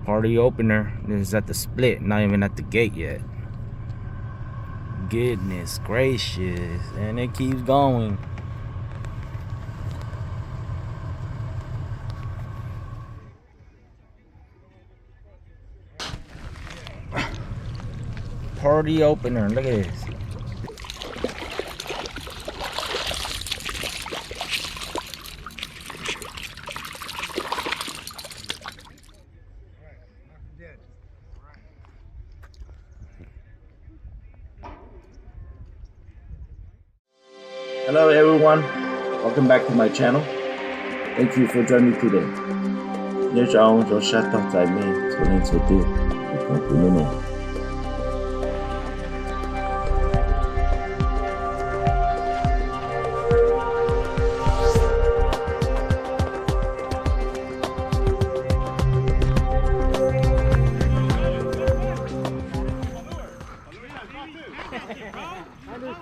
Pardee opener is at the split, not even at the gate yet. Goodness gracious, and it keeps going. Pardee opener, look at this. Hello everyone, welcome back to my channel. Thank you for joining me today. Nhớ cho ông cho sát tóc dài mê cho nên số tiêu để con cứ mê mê.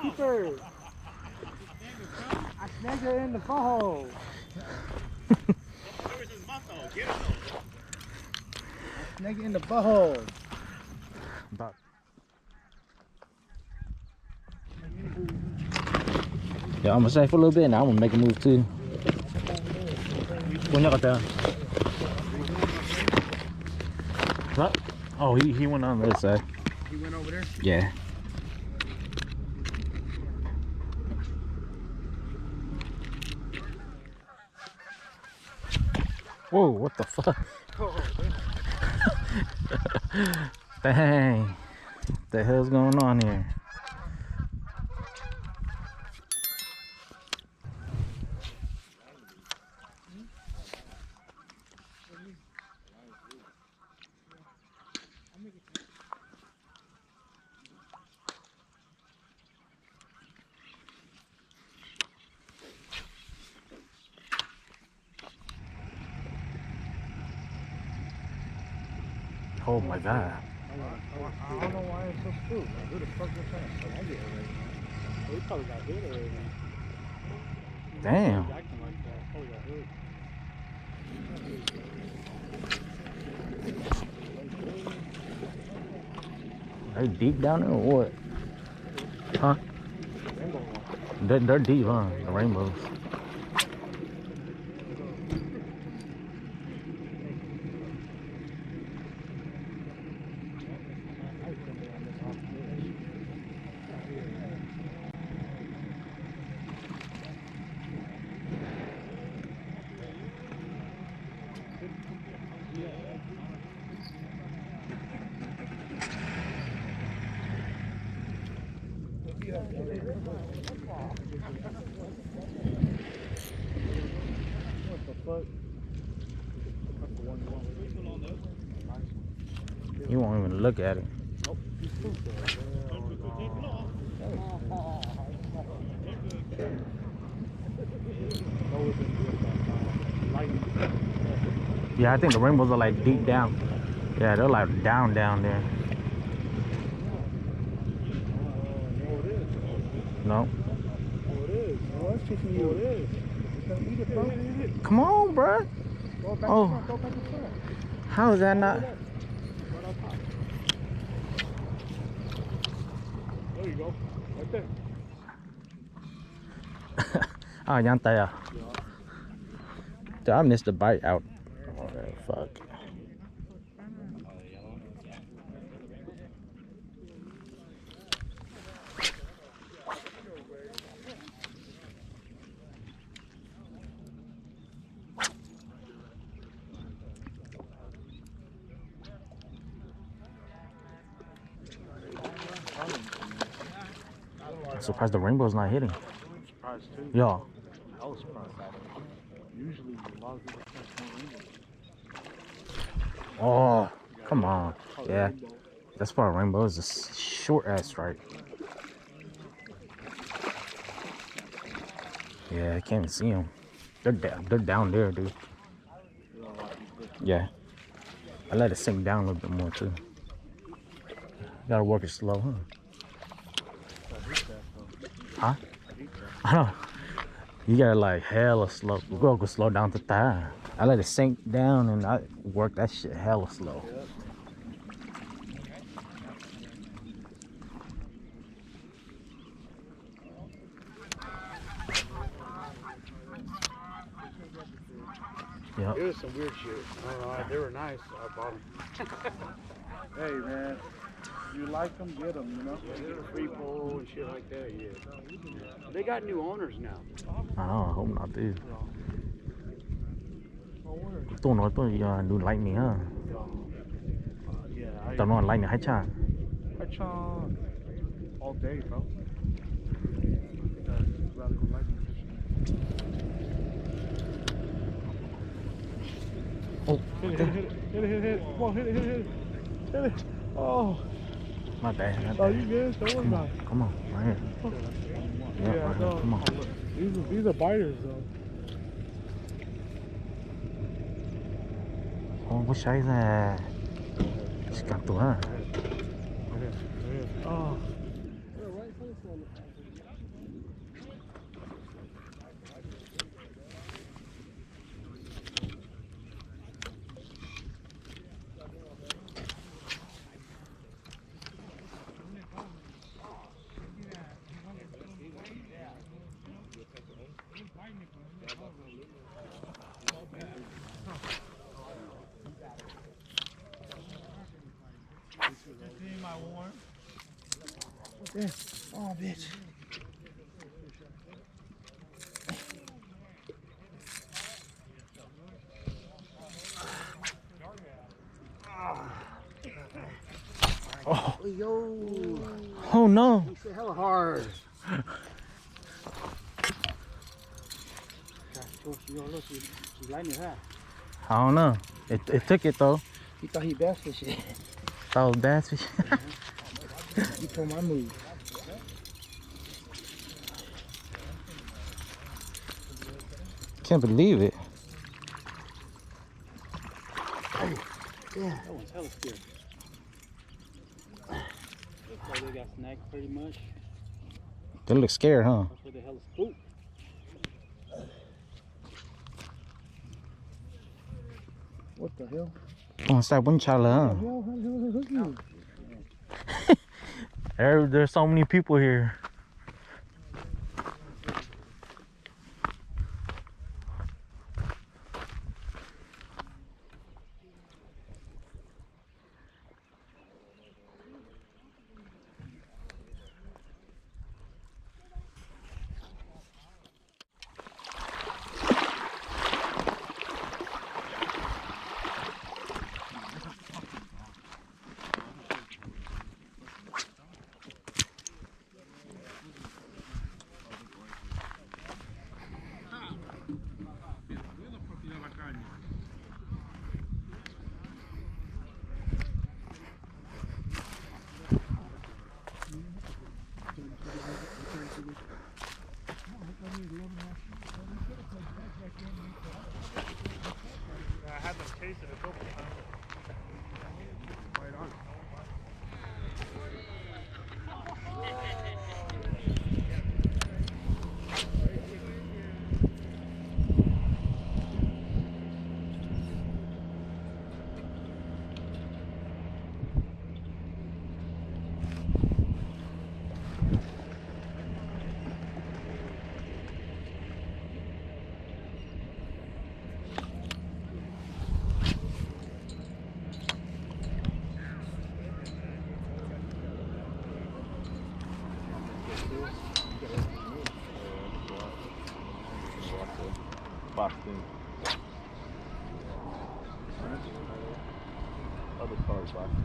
Keeper. I snagged it in the butthole. I snagged it in the butthole. Yeah, I'm gonna stay for a little bit now. I'm gonna make a move too. What? Oh, he went on the other side. He went over there? Yeah. Whoa, what the fuck? Dang. What the hell's going on here? Oh my god. I don't know why it's so spooked. Like, who the fuck was trying to snag it already? Well, he probably got hit already. Damn. Acting like that. Probably got hit. They deep down there or what? Huh? They're deep, huh? The rainbows. What the fuck? That's the one you want. You won't even look at it. Nope. He's spooked though. Yeah, I think the rainbows are like deep down. Yeah, they're like down there. No. Oh, it is. Oh, that's kicking you. It is. It's gonna eat it, bro. Come on, bruh. Go back Oh. in front. Go back in front. How is that not? Right on top. There you go. Right there. Ah, yan tayo. Dude, I missed the bite out. Oh, fuck. I'm surprised the rainbow's not hitting. I'm surprised too. Yeah. I was surprised at it. Usually a lot of people catch more rainbows. Oh, come on. Yeah. That's for a rainbow. It's a short ass strike. Yeah, I can't even see them. They're down there, dude. Yeah. I let it sink down a little bit more too. Gotta work it slow, huh? Huh? I know. You gotta like hella slow. Go slow down to Thao. I let it sink down and I work that shit hella slow. Yep. Yep. It was some weird shit. They were nice. I bought them. Hey man, you like them, get them, you know? Yeah, they're free pole and shit like that, yeah. They got new owners now. I hope not, dude. Oh, word. Tôi nói tôi đừng like me, huh? Yeah, Tao nói like me hay chăng? I chon all day, bro. Radical lightning fishing. Oh, Hit it. Come on, hit it. Hit it. Oh. my bad. Oh, you good? Don't worry about it. Come on, right here. Yeah, right here. Come on. These are biters, though. Oh, what size là? Chỉ cả tuổi hả? Oh. Yeah. Oh, bitch. Oh, Yo. oh no. You say hella hard. She's lighting her. I don't know. It took it though. He thought he bass fishing. That was bass fish. You told my move. Can't believe it. Yeah. That one's hella scared. Looks like they got snagged pretty much. They look scared, huh? That's where the hell is spooked. What the hell? Oh, it's that one child, huh? There's so many people here. I had them chasing a couple times. Right on. Boston. Other cars, Boston.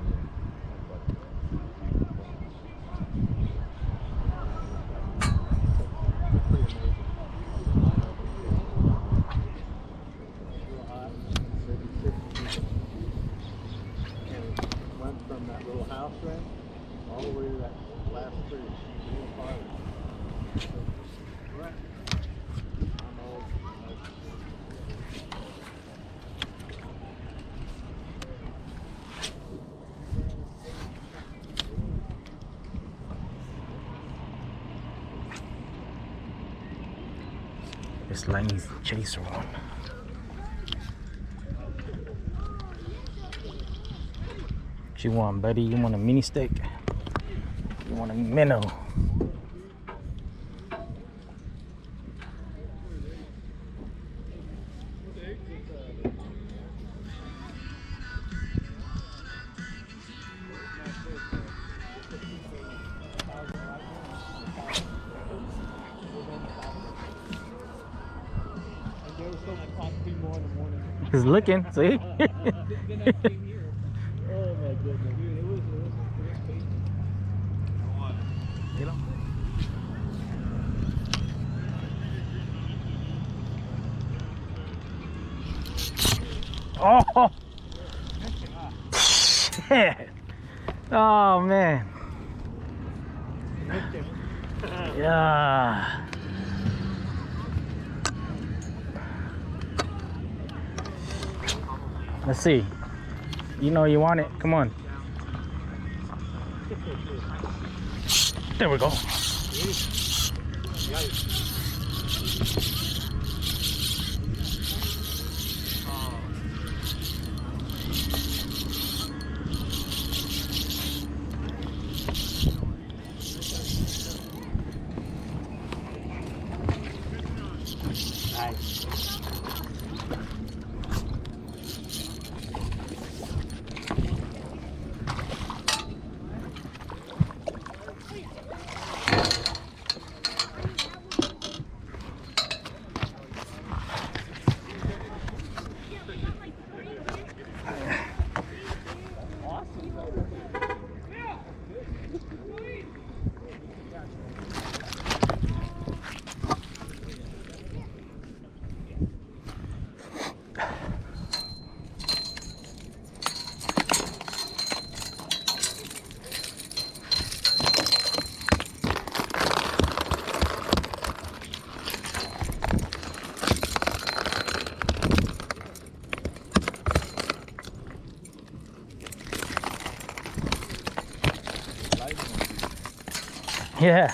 Went from that little house there all the way to that last tree. Little farther. Right. This lightning chaser one. What you want, buddy? You want a mini steak? You want a minnow? He's looking, see? Oh, shit. Oh, man. Yeah. Let's see. You know you want it. Come on. There we go. Yeah.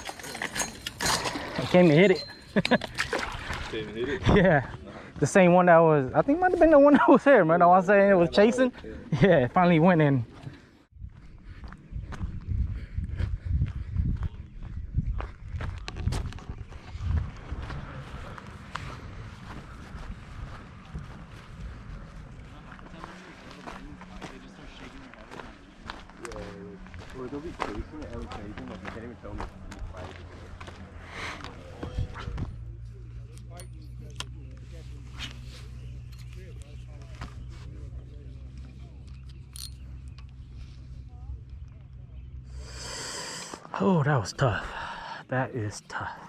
I came to hit it. Came and hit it? Yeah. The same one that was, I think might have been the one that was here, man. I was saying it was chasing. Yeah, it finally went in. Or they'll be chasing it every chasing, like you can't even tell me. Oh, that was tough. That is tough.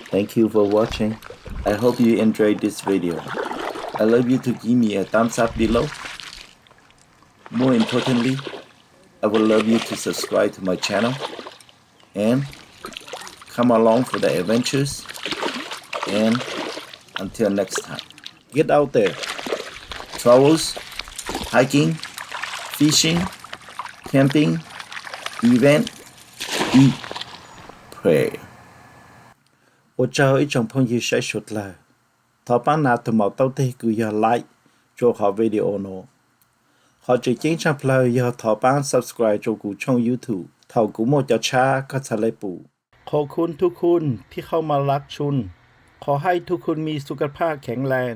Thank you for watching. I hope you enjoyed this video. I love you to give me a thumbs up below. More importantly, I would love you to subscribe to my channel and come along for the adventures. And until next time, get out there. Travels, hiking, fishing, camping, event, eat, pray. Ôi trời trong phong gì sẽ sụt là thọ bán nạt từ màu tao thấy cứ giờ like cho họ video nó họ chỉ chính trong play giờ thọ bán subscribe cho cụ trong YouTube thầu cụ một cho chaก็จะเลยปู่ขอบคุณทุกคนที่เข้ามารักชุนขอให้ทุกคนมีสุขภาพแข็งแรง